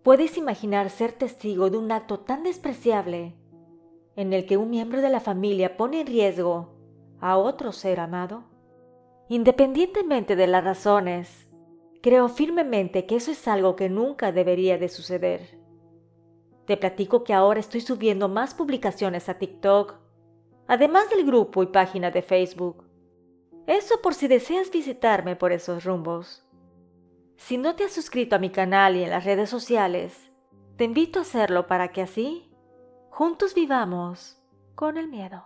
¿Puedes imaginar ser testigo de un acto tan despreciable en el que un miembro de la familia pone en riesgo a otro ser amado? Independientemente de las razones, creo firmemente que eso es algo que nunca debería de suceder. Te platico que ahora estoy subiendo más publicaciones a TikTok, además del grupo y página de Facebook. Eso por si deseas visitarme por esos rumbos. Si no te has suscrito a mi canal y en las redes sociales, te invito a hacerlo para que así, juntos vivamos con el miedo.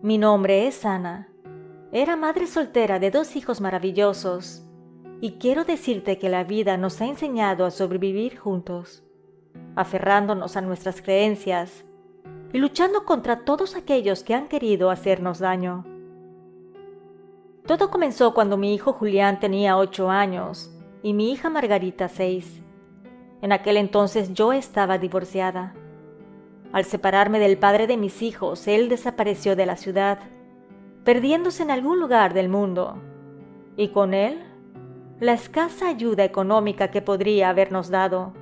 Mi nombre es Ana. Era madre soltera de 2 hijos maravillosos y quiero decirte que la vida nos ha enseñado a sobrevivir juntos, aferrándonos a nuestras creencias y luchando contra todos aquellos que han querido hacernos daño. Todo comenzó cuando mi hijo Julián tenía 8 años y mi hija Margarita 6. En aquel entonces yo estaba divorciada. Al separarme del padre de mis hijos, él desapareció de la ciudad, perdiéndose en algún lugar del mundo, y con él, la escasa ayuda económica que podría habernos dado.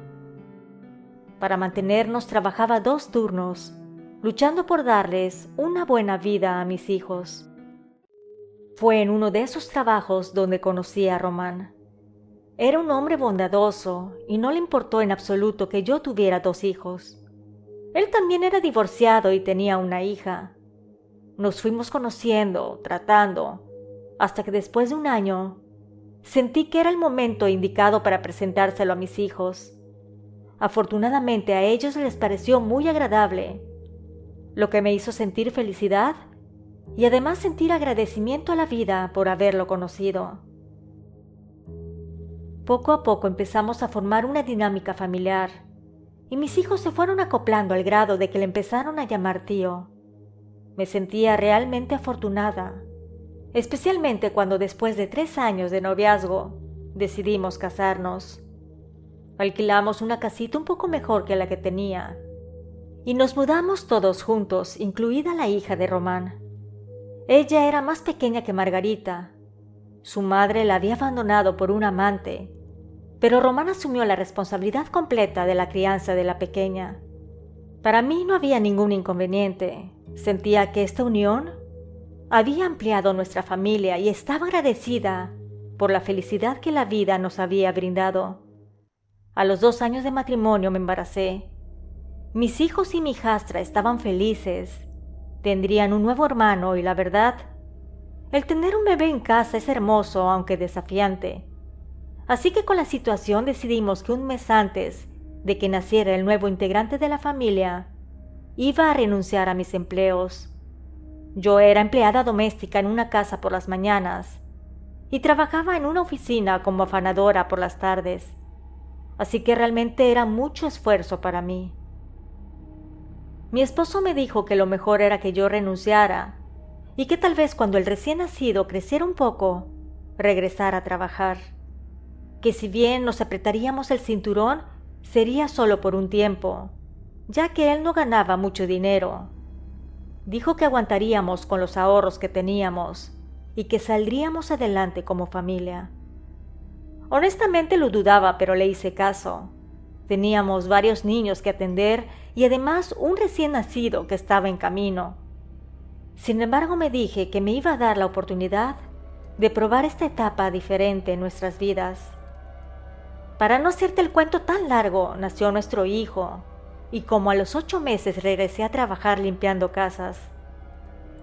Para mantenernos trabajaba 2 turnos, luchando por darles una buena vida a mis hijos. Fue en uno de esos trabajos donde conocí a Román. Era un hombre bondadoso y no le importó en absoluto que yo tuviera 2 hijos. Él también era divorciado y tenía una hija. Nos fuimos conociendo, tratando, hasta que después de 1 año, sentí que era el momento indicado para presentárselo a mis hijos. Afortunadamente a ellos les pareció muy agradable, lo que me hizo sentir felicidad y además sentir agradecimiento a la vida por haberlo conocido. Poco a poco empezamos a formar una dinámica familiar, y mis hijos se fueron acoplando al grado de que le empezaron a llamar tío. Me sentía realmente afortunada, especialmente cuando después de 3 años de noviazgo decidimos casarnos. Alquilamos una casita un poco mejor que la que tenía y nos mudamos todos juntos, incluida la hija de Román. Ella era más pequeña que Margarita. Su madre la había abandonado por un amante, pero Román asumió la responsabilidad completa de la crianza de la pequeña. Para mí no había ningún inconveniente. Sentía que esta unión había ampliado nuestra familia y estaba agradecida por la felicidad que la vida nos había brindado. A los 2 años de matrimonio me embaracé. Mis hijos y mi hijastra estaban felices. Tendrían un nuevo hermano y la verdad, el tener un bebé en casa es hermoso aunque desafiante. Así que con la situación decidimos que 1 mes antes de que naciera el nuevo integrante de la familia, iba a renunciar a mis empleos. Yo era empleada doméstica en una casa por las mañanas y trabajaba en una oficina como afanadora por las tardes, así que realmente era mucho esfuerzo para mí. Mi esposo me dijo que lo mejor era que yo renunciara y que tal vez cuando el recién nacido creciera un poco, regresara a trabajar. Que si bien nos apretaríamos el cinturón, sería solo por un tiempo, ya que él no ganaba mucho dinero. Dijo que aguantaríamos con los ahorros que teníamos y que saldríamos adelante como familia. Honestamente lo dudaba, pero le hice caso. Teníamos varios niños que atender y además un recién nacido que estaba en camino. Sin embargo, me dije que me iba a dar la oportunidad de probar esta etapa diferente en nuestras vidas. Para no hacerte el cuento tan largo, nació nuestro hijo, y como a los 8 meses regresé a trabajar limpiando casas,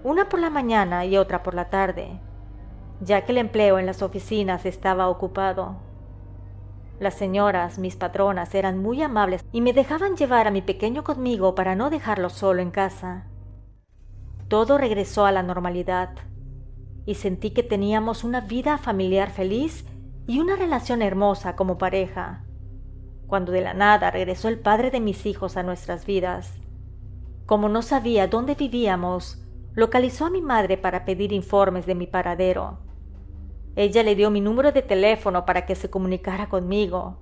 una por la mañana y otra por la tarde, ya que el empleo en las oficinas estaba ocupado. Las señoras, mis patronas, eran muy amables y me dejaban llevar a mi pequeño conmigo para no dejarlo solo en casa. Todo regresó a la normalidad, y sentí que teníamos una vida familiar feliz y una relación hermosa como pareja, cuando de la nada regresó el padre de mis hijos a nuestras vidas. Como no sabía dónde vivíamos, localizó a mi madre para pedir informes de mi paradero. Ella le dio mi número de teléfono para que se comunicara conmigo.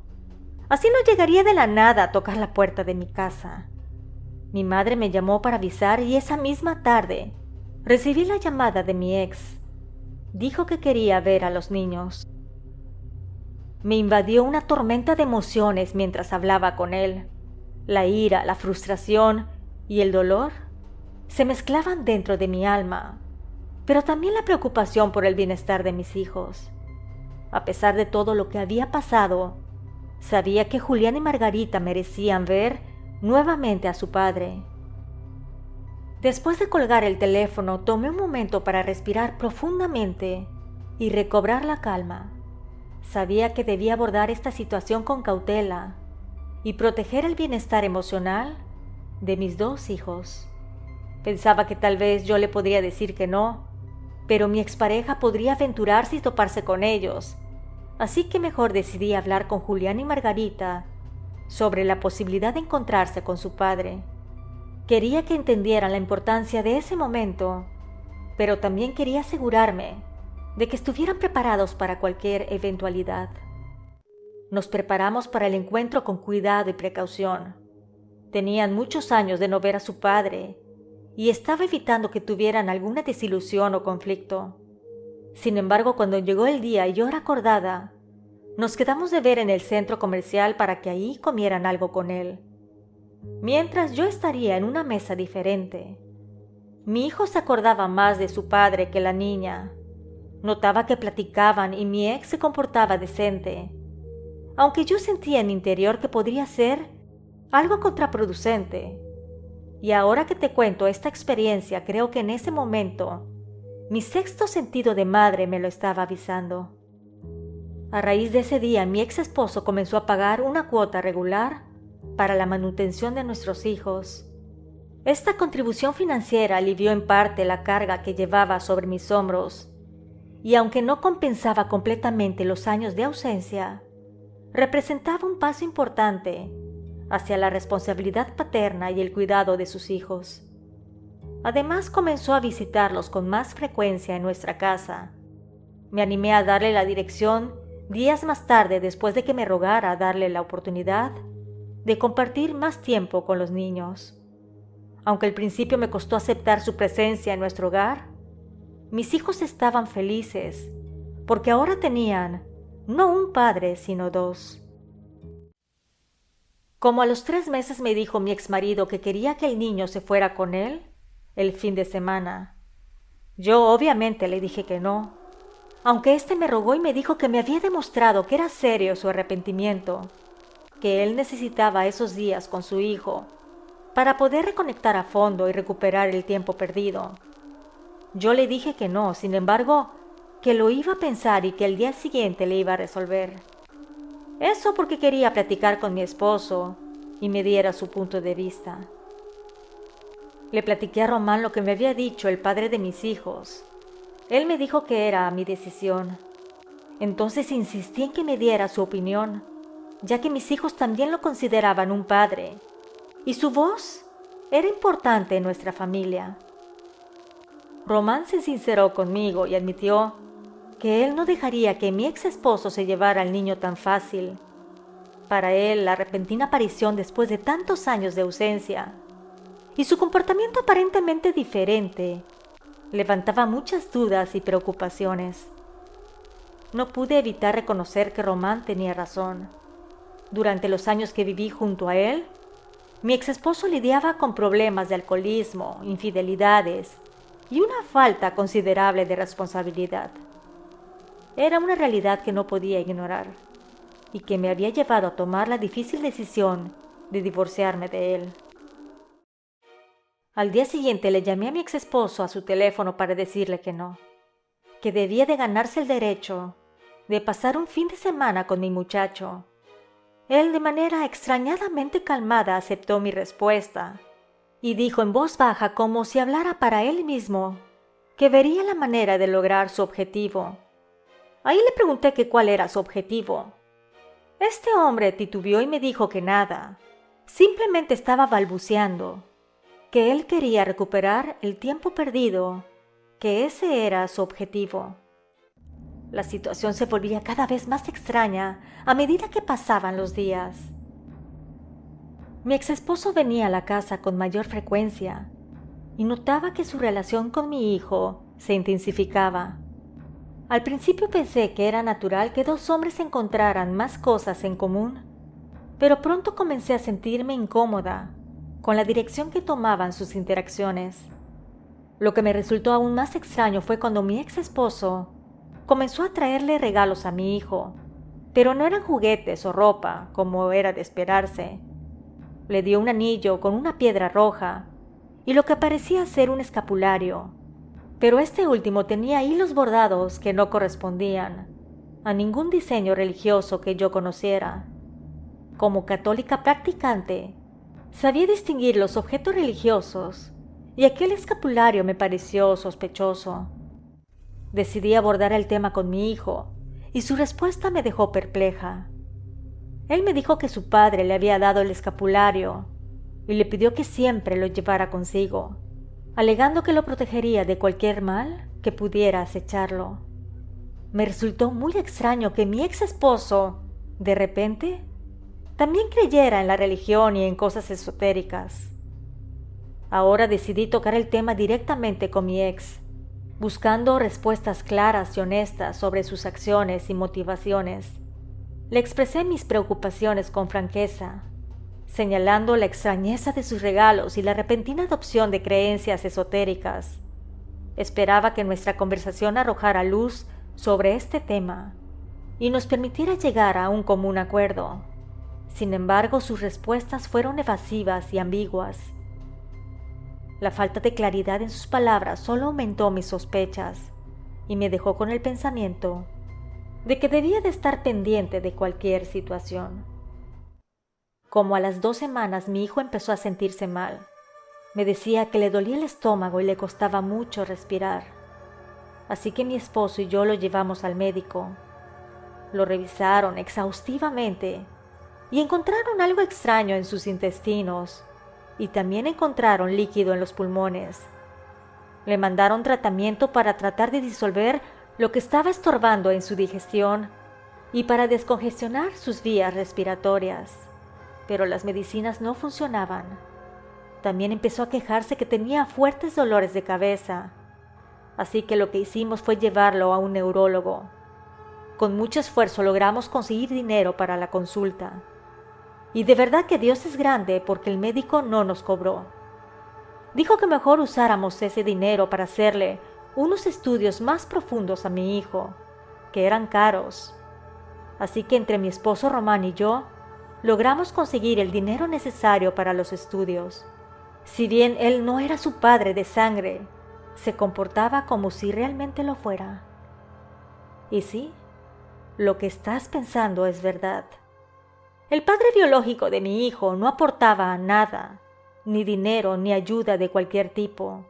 Así no llegaría de la nada a tocar la puerta de mi casa. Mi madre me llamó para avisar y esa misma tarde recibí la llamada de mi ex. Dijo que quería ver a los niños. Me invadió una tormenta de emociones mientras hablaba con él. La ira, la frustración y el dolor se mezclaban dentro de mi alma, pero también la preocupación por el bienestar de mis hijos. A pesar de todo lo que había pasado, sabía que Julián y Margarita merecían ver nuevamente a su padre. Después de colgar el teléfono, tomé un momento para respirar profundamente y recobrar la calma. Sabía que debía abordar esta situación con cautela y proteger el bienestar emocional de mis 2 hijos. Pensaba que tal vez yo le podría decir que no, pero mi expareja podría aventurarse y toparse con ellos, así que mejor decidí hablar con Julián y Margarita sobre la posibilidad de encontrarse con su padre. Quería que entendieran la importancia de ese momento, pero también quería asegurarme de que estuvieran preparados para cualquier eventualidad. Nos preparamos para el encuentro con cuidado y precaución. Tenían muchos años de no ver a su padre y estaba evitando que tuvieran alguna desilusión o conflicto. Sin embargo, cuando llegó el día y hora acordada, nos quedamos de ver en el centro comercial para que ahí comieran algo con él, mientras yo estaría en una mesa diferente. Mi hijo se acordaba más de su padre que la niña. Notaba que platicaban y mi ex se comportaba decente, aunque yo sentía en mi interior que podría ser algo contraproducente. Y ahora que te cuento esta experiencia, creo que en ese momento mi sexto sentido de madre me lo estaba avisando. A raíz de ese día, mi ex esposo comenzó a pagar una cuota regular para la manutención de nuestros hijos. Esta contribución financiera alivió en parte la carga que llevaba sobre mis hombros, y aunque no compensaba completamente los años de ausencia, representaba un paso importante hacia la responsabilidad paterna y el cuidado de sus hijos. Además, comenzó a visitarlos con más frecuencia en nuestra casa. Me animé a darle la dirección días más tarde, después de que me rogara darle la oportunidad de compartir más tiempo con los niños. Aunque al principio me costó aceptar su presencia en nuestro hogar, mis hijos estaban felices, porque ahora tenían no un padre, sino 2. Como a los 3 meses me dijo mi exmarido que quería que el niño se fuera con él el fin de semana. Yo obviamente le dije que no, aunque éste me rogó y me dijo que me había demostrado que era serio su arrepentimiento, que él necesitaba esos días con su hijo para poder reconectar a fondo y recuperar el tiempo perdido. Yo le dije que no, sin embargo, que lo iba a pensar y que el día siguiente le iba a resolver. Eso porque quería platicar con mi esposo y me diera su punto de vista. Le platiqué a Román lo que me había dicho el padre de mis hijos. Él me dijo que era mi decisión. Entonces insistí en que me diera su opinión, ya que mis hijos también lo consideraban un padre, y su voz era importante en nuestra familia. Román se sinceró conmigo y admitió que él no dejaría que mi ex esposo se llevara al niño tan fácil. Para él, la repentina aparición después de tantos años de ausencia y su comportamiento aparentemente diferente levantaba muchas dudas y preocupaciones. No pude evitar reconocer que Román tenía razón. Durante los años que viví junto a él, mi ex esposo lidiaba con problemas de alcoholismo, infidelidades y una falta considerable de responsabilidad. Era una realidad que no podía ignorar y que me había llevado a tomar la difícil decisión de divorciarme de él. Al día siguiente le llamé a mi ex esposo a su teléfono para decirle que no, que debía de ganarse el derecho de pasar un fin de semana con mi muchacho. Él, de manera extrañadamente calmada, aceptó mi respuesta y dijo en voz baja, como si hablara para él mismo, que vería la manera de lograr su objetivo. Ahí le pregunté que cuál era su objetivo. Este hombre titubeó y me dijo que nada, simplemente estaba balbuceando, que él quería recuperar el tiempo perdido, que ese era su objetivo. La situación se volvía cada vez más extraña a medida que pasaban los días. Mi exesposo venía a la casa con mayor frecuencia y notaba que su relación con mi hijo se intensificaba. Al principio pensé que era natural que dos hombres encontraran más cosas en común, pero pronto comencé a sentirme incómoda con la dirección que tomaban sus interacciones. Lo que me resultó aún más extraño fue cuando mi ex esposo comenzó a traerle regalos a mi hijo, pero no eran juguetes o ropa, como era de esperarse. Le dio un anillo con una piedra roja y lo que parecía ser un escapulario, pero este último tenía hilos bordados que no correspondían a ningún diseño religioso que yo conociera. Como católica practicante, sabía distinguir los objetos religiosos y aquel escapulario me pareció sospechoso. Decidí abordar el tema con mi hijo y su respuesta me dejó perpleja. Él me dijo que su padre le había dado el escapulario y le pidió que siempre lo llevara consigo, alegando que lo protegería de cualquier mal que pudiera acecharlo. Me resultó muy extraño que mi ex esposo, de repente, también creyera en la religión y en cosas esotéricas. Ahora decidí tocar el tema directamente con mi ex, buscando respuestas claras y honestas sobre sus acciones y motivaciones. Le expresé mis preocupaciones con franqueza, señalando la extrañeza de sus regalos y la repentina adopción de creencias esotéricas. Esperaba que nuestra conversación arrojara luz sobre este tema y nos permitiera llegar a un común acuerdo. Sin embargo, sus respuestas fueron evasivas y ambiguas. La falta de claridad en sus palabras solo aumentó mis sospechas y me dejó con el pensamiento de que debía de estar pendiente de cualquier situación. Como a las 2 semanas mi hijo empezó a sentirse mal. Me decía que le dolía el estómago y le costaba mucho respirar. Así que mi esposo y yo lo llevamos al médico. Lo revisaron exhaustivamente y encontraron algo extraño en sus intestinos y también encontraron líquido en los pulmones. Le mandaron tratamiento para tratar de disolver lo que estaba estorbando en su digestión y para descongestionar sus vías respiratorias, pero las medicinas no funcionaban. También empezó a quejarse que tenía fuertes dolores de cabeza, así que lo que hicimos fue llevarlo a un neurólogo. Con mucho esfuerzo logramos conseguir dinero para la consulta. Y de verdad que Dios es grande porque el médico no nos cobró. Dijo que mejor usáramos ese dinero para hacerle unos estudios más profundos a mi hijo, que eran caros. Así que entre mi esposo Román y yo, logramos conseguir el dinero necesario para los estudios. Si bien él no era su padre de sangre, se comportaba como si realmente lo fuera. Y sí, lo que estás pensando es verdad. El padre biológico de mi hijo no aportaba nada, ni dinero ni ayuda de cualquier tipo.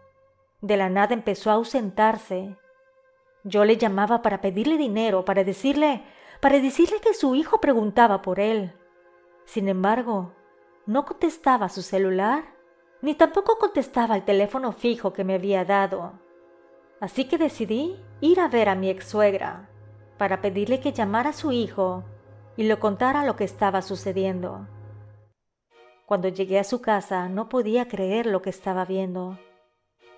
De la nada empezó a ausentarse. Yo le llamaba para pedirle dinero, para decirle que su hijo preguntaba por él. Sin embargo, no contestaba su celular, ni tampoco contestaba el teléfono fijo que me había dado. Así que decidí ir a ver a mi ex-suegra para pedirle que llamara a su hijo y le contara lo que estaba sucediendo. Cuando llegué a su casa no podía creer lo que estaba viendo.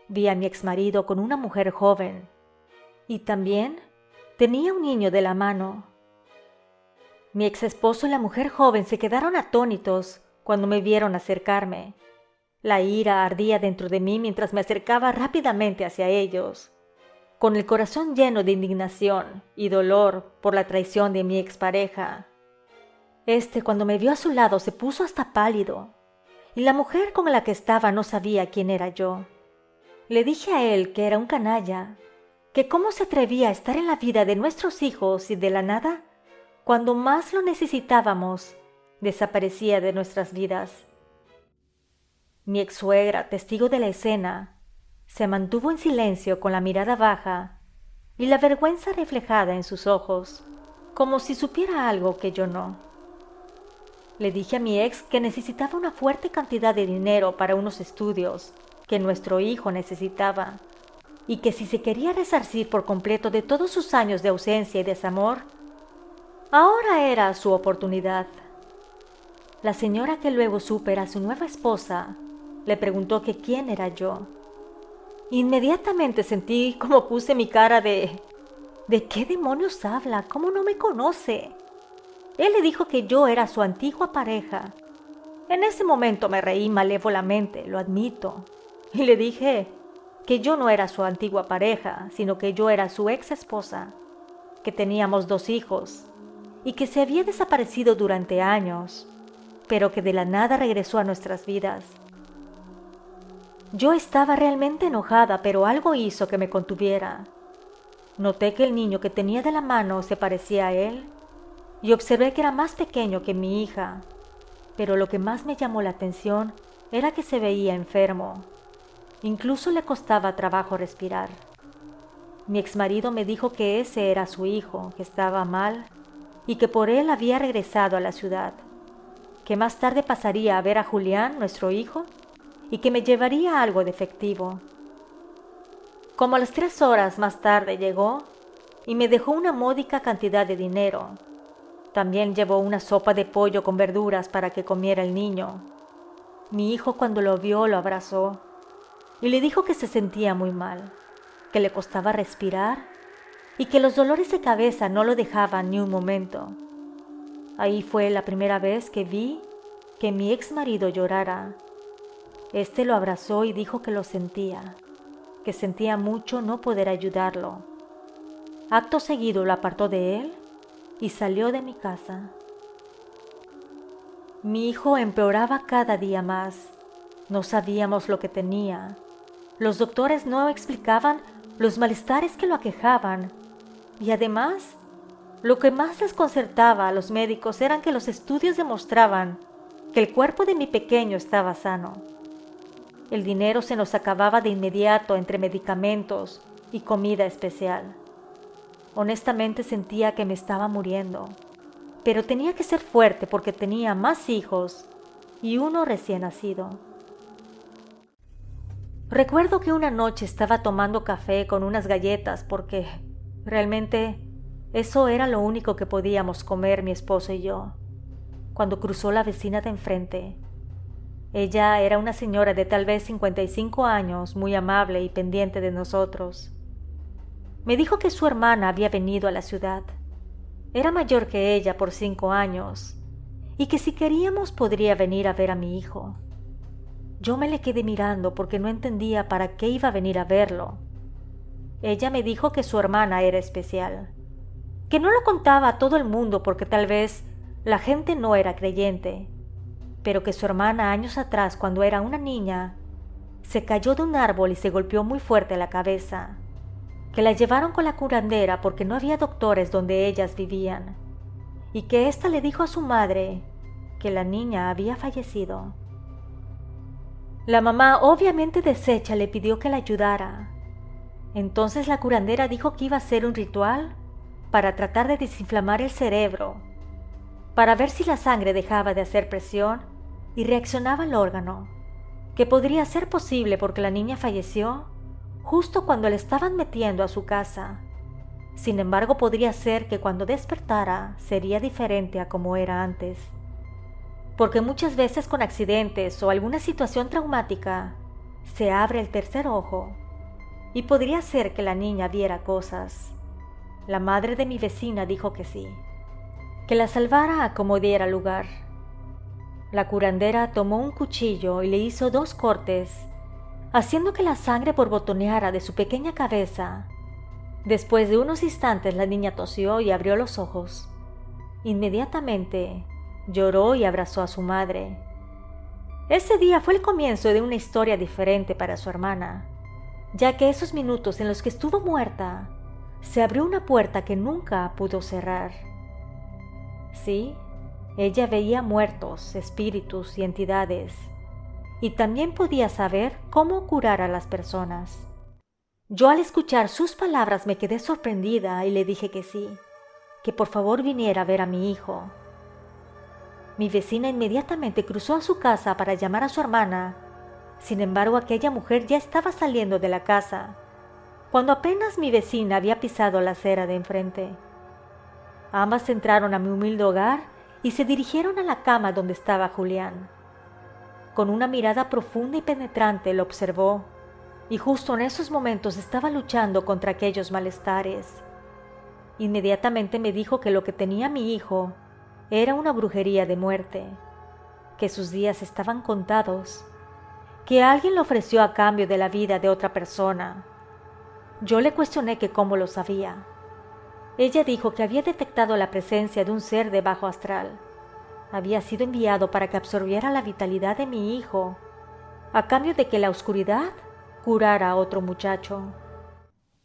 Vi a mi exmarido con una mujer joven y también tenía un niño de la mano. Mi exesposo y la mujer joven se quedaron atónitos cuando me vieron acercarme. La ira ardía dentro de mí mientras me acercaba rápidamente hacia ellos, con el corazón lleno de indignación y dolor por la traición de mi expareja. Cuando me vio a su lado, se puso hasta pálido, y la mujer con la que estaba no sabía quién era yo. Le dije a él que era un canalla, que cómo se atrevía a estar en la vida de nuestros hijos y de la nada, cuando más lo necesitábamos, desaparecía de nuestras vidas. Mi ex-suegra, testigo de la escena, se mantuvo en silencio con la mirada baja y la vergüenza reflejada en sus ojos, como si supiera algo que yo no. Le dije a mi ex que necesitaba una fuerte cantidad de dinero para unos estudios que nuestro hijo necesitaba y que si se quería resarcir por completo de todos sus años de ausencia y desamor, ahora era su oportunidad. La señora, que luego supe era su nueva esposa, le preguntó que quién era yo. Inmediatamente sentí como puse mi cara de ¿de qué demonios habla? ¿Cómo no me conoce? Él le dijo que yo era su antigua pareja. En ese momento me reí malévolamente, lo admito, y le dije que yo no era su antigua pareja, sino que yo era su ex esposa, que teníamos 2 hijos y que se había desaparecido durante años, pero que de la nada regresó a nuestras vidas. Yo estaba realmente enojada, pero algo hizo que me contuviera. Noté que el niño que tenía de la mano se parecía a él y observé que era más pequeño que mi hija, pero lo que más me llamó la atención era que se veía enfermo. Incluso le costaba trabajo respirar. Mi exmarido me dijo que ese era su hijo, que estaba mal y que por él había regresado a la ciudad, que más tarde pasaría a ver a Julián, nuestro hijo, y que me llevaría algo de efectivo. Como a las 3 horas más tarde llegó y me dejó una módica cantidad de dinero. También llevó una sopa de pollo con verduras para que comiera el niño. Mi hijo, cuando lo vio, lo abrazó y le dijo que se sentía muy mal, que le costaba respirar y que los dolores de cabeza no lo dejaban ni un momento. Ahí fue la primera vez que vi que mi ex marido llorara. Este lo abrazó y dijo que lo sentía, que sentía mucho no poder ayudarlo. Acto seguido lo apartó de él y salió de mi casa. Mi hijo empeoraba cada día más. No sabíamos lo que tenía. Los doctores no explicaban los malestares que lo aquejaban. Y además, lo que más desconcertaba a los médicos eran que los estudios demostraban que el cuerpo de mi pequeño estaba sano. El dinero se nos acababa de inmediato entre medicamentos y comida especial. Honestamente sentía que me estaba muriendo, pero tenía que ser fuerte porque tenía más hijos y uno recién nacido. Recuerdo que una noche estaba tomando café con unas galletas porque realmente eso era lo único que podíamos comer mi esposo y yo, cuando cruzó la vecina de enfrente. Ella era una señora de tal vez 55 años, muy amable y pendiente de nosotros. Me dijo que su hermana había venido a la ciudad. Era mayor que ella por 5 años y que si queríamos podría venir a ver a mi hijo. Yo me le quedé mirando porque no entendía para qué iba a venir a verlo. Ella me dijo que su hermana era especial, que no lo contaba a todo el mundo porque tal vez la gente no era creyente, pero que su hermana años atrás, cuando era una niña, se cayó de un árbol y se golpeó muy fuerte la cabeza, que la llevaron con la curandera porque no había doctores donde ellas vivían, y que ésta le dijo a su madre que la niña había fallecido. La mamá, obviamente deshecha, le pidió que la ayudara. Entonces la curandera dijo que iba a hacer un ritual para tratar de desinflamar el cerebro, para ver si la sangre dejaba de hacer presión y reaccionaba al órgano, que podría ser posible porque la niña falleció justo cuando la estaban metiendo a su casa. Sin embargo, podría ser que cuando despertara sería diferente a como era antes, porque muchas veces con accidentes o alguna situación traumática se abre el tercer ojo y podría ser que la niña viera cosas. La madre de mi vecina dijo que sí, que la salvara a como diera lugar. La curandera tomó un cuchillo y le hizo 2 cortes, haciendo que la sangre borbotoneara de su pequeña cabeza. Después de unos instantes la niña tosió y abrió los ojos. Inmediatamente lloró y abrazó a su madre. Ese día fue el comienzo de una historia diferente para su hermana, ya que esos minutos en los que estuvo muerta, se abrió una puerta que nunca pudo cerrar. Sí, ella veía muertos, espíritus y entidades, y también podía saber cómo curar a las personas. Yo al escuchar sus palabras me quedé sorprendida y le dije que sí, que por favor viniera a ver a mi hijo. Mi vecina inmediatamente cruzó a su casa para llamar a su hermana. Sin embargo, aquella mujer ya estaba saliendo de la casa, cuando apenas mi vecina había pisado la acera de enfrente. Ambas entraron a mi humilde hogar y se dirigieron a la cama donde estaba Julián. Con una mirada profunda y penetrante lo observó, y justo en esos momentos estaba luchando contra aquellos malestares. Inmediatamente me dijo que lo que tenía mi hijo era una brujería de muerte, que sus días estaban contados, que alguien le ofreció a cambio de la vida de otra persona. Yo le cuestioné que cómo lo sabía. Ella dijo que había detectado la presencia de un ser de bajo astral. Había sido enviado para que absorbiera la vitalidad de mi hijo, a cambio de que la oscuridad curara a otro muchacho.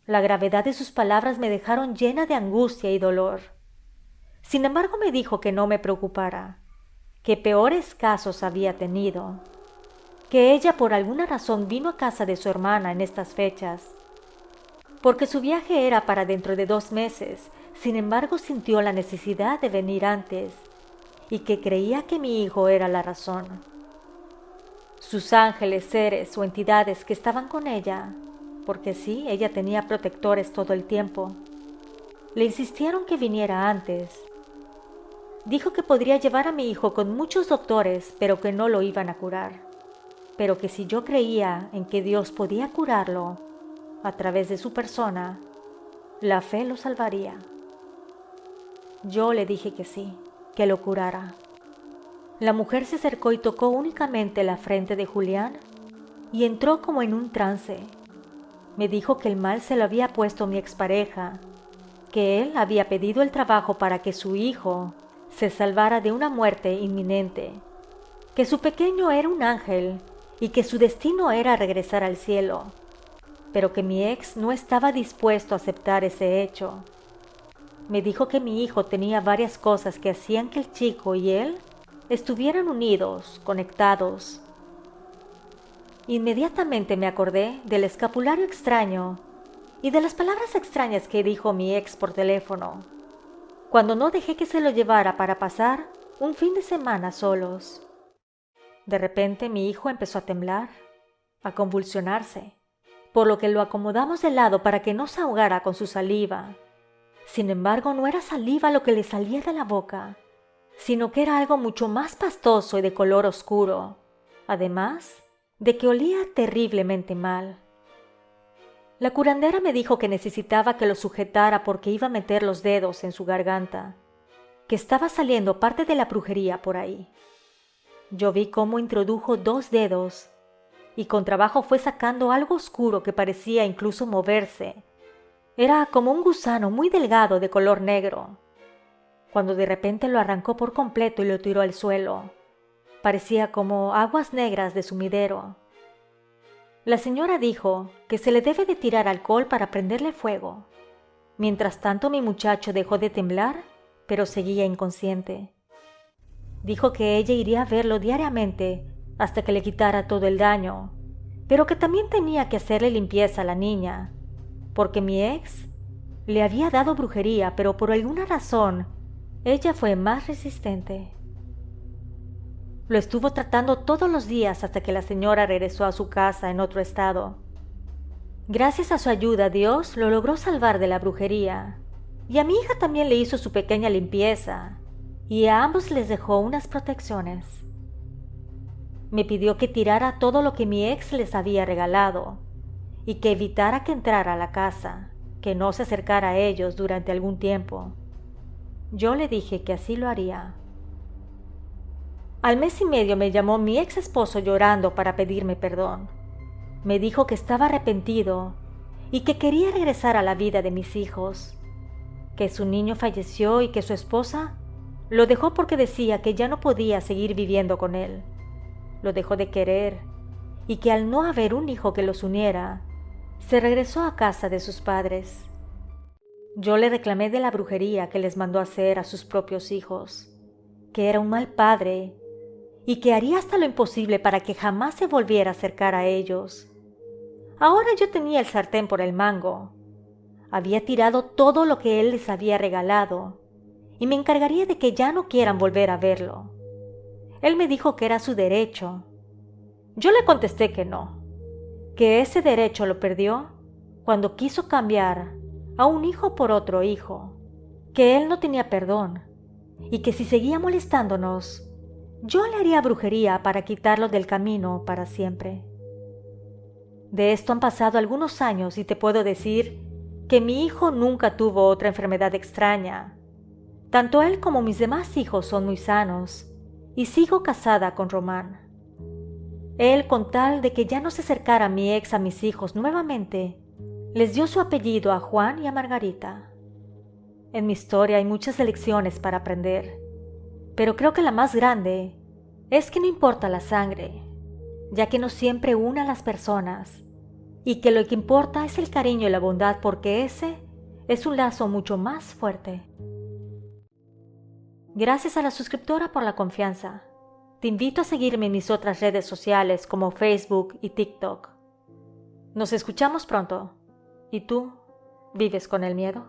La gravedad de sus palabras me dejaron llena de angustia y dolor. Sin embargo, me dijo que no me preocupara, que peores casos había tenido, que ella por alguna razón vino a casa de su hermana en estas fechas, porque su viaje era para dentro de 2 meses. Sin embargo, sintió la necesidad de venir antes y que creía que mi hijo era la razón. Sus ángeles, seres o entidades que estaban con ella, porque sí, ella tenía protectores todo el tiempo, le insistieron que viniera antes. Dijo que podría llevar a mi hijo con muchos doctores, pero que no lo iban a curar, pero que si yo creía en que Dios podía curarlo a través de su persona, la fe lo salvaría. Yo le dije que sí, que lo curara. La mujer se acercó y tocó únicamente la frente de Julián y entró como en un trance. Me dijo que el mal se lo había puesto mi expareja, que él había pedido el trabajo para que su hijo se salvara de una muerte inminente, que su pequeño era un ángel y que su destino era regresar al cielo, pero que mi ex no estaba dispuesto a aceptar ese hecho. Me dijo que mi hijo tenía varias cosas que hacían que el chico y él estuvieran unidos, conectados. Inmediatamente me acordé del escapulario extraño y de las palabras extrañas que dijo mi ex por teléfono, cuando no dejé que se lo llevara para pasar un fin de semana solos. De repente mi hijo empezó a temblar, a convulsionarse, por lo que lo acomodamos de lado para que no se ahogara con su saliva. Sin embargo, no era saliva lo que le salía de la boca, sino que era algo mucho más pastoso y de color oscuro, además de que olía terriblemente mal. La curandera me dijo que necesitaba que lo sujetara porque iba a meter los dedos en su garganta, que estaba saliendo parte de la brujería por ahí. Yo vi cómo introdujo 2 dedos y con trabajo fue sacando algo oscuro que parecía incluso moverse. Era como un gusano muy delgado de color negro, cuando de repente lo arrancó por completo y lo tiró al suelo. Parecía como aguas negras de sumidero. La señora dijo que se le debe de tirar alcohol para prenderle fuego. Mientras tanto, mi muchacho dejó de temblar, pero seguía inconsciente. Dijo que ella iría a verlo diariamente hasta que le quitara todo el daño, pero que también tenía que hacerle limpieza a la niña, porque mi ex le había dado brujería, pero por alguna razón ella fue más resistente. Lo estuvo tratando todos los días hasta que la señora regresó a su casa en otro estado. Gracias a su ayuda, Dios lo logró salvar de la brujería, y a mi hija también le hizo su pequeña limpieza, y a ambos les dejó unas protecciones. Me pidió que tirara todo lo que mi ex les había regalado, y que evitara que entrara a la casa, que no se acercara a ellos durante algún tiempo. Yo le dije que así lo haría. Al mes y medio me llamó mi ex esposo llorando para pedirme perdón. Me dijo que estaba arrepentido y que quería regresar a la vida de mis hijos, que su niño falleció y que su esposa lo dejó porque decía que ya no podía seguir viviendo con él. Lo dejó de querer y que al no haber un hijo que los uniera, se regresó a casa de sus padres. Yo le reclamé de la brujería que les mandó hacer a sus propios hijos, que era un mal padre y que haría hasta lo imposible para que jamás se volviera a acercar a ellos. Ahora yo tenía el sartén por el mango. Había tirado todo lo que él les había regalado y me encargaría de que ya no quieran volver a verlo. Él me dijo que era su derecho. Yo le contesté que no, que ese derecho lo perdió cuando quiso cambiar a un hijo por otro hijo, que él no tenía perdón y que si seguía molestándonos, yo le haría brujería para quitarlo del camino para siempre. De esto han pasado algunos años y te puedo decir que mi hijo nunca tuvo otra enfermedad extraña. Tanto él como mis demás hijos son muy sanos y sigo casada con Román. Él, con tal de que ya no se acercara mi ex a mis hijos nuevamente, les dio su apellido a Juan y a Margarita. En mi historia hay muchas lecciones para aprender, pero creo que la más grande es que no importa la sangre, ya que no siempre une a las personas, y que lo que importa es el cariño y la bondad, porque ese es un lazo mucho más fuerte. Gracias a la suscriptora por la confianza. Te invito a seguirme en mis otras redes sociales como Facebook y TikTok. Nos escuchamos pronto. ¿Y tú? ¿Vives con el miedo?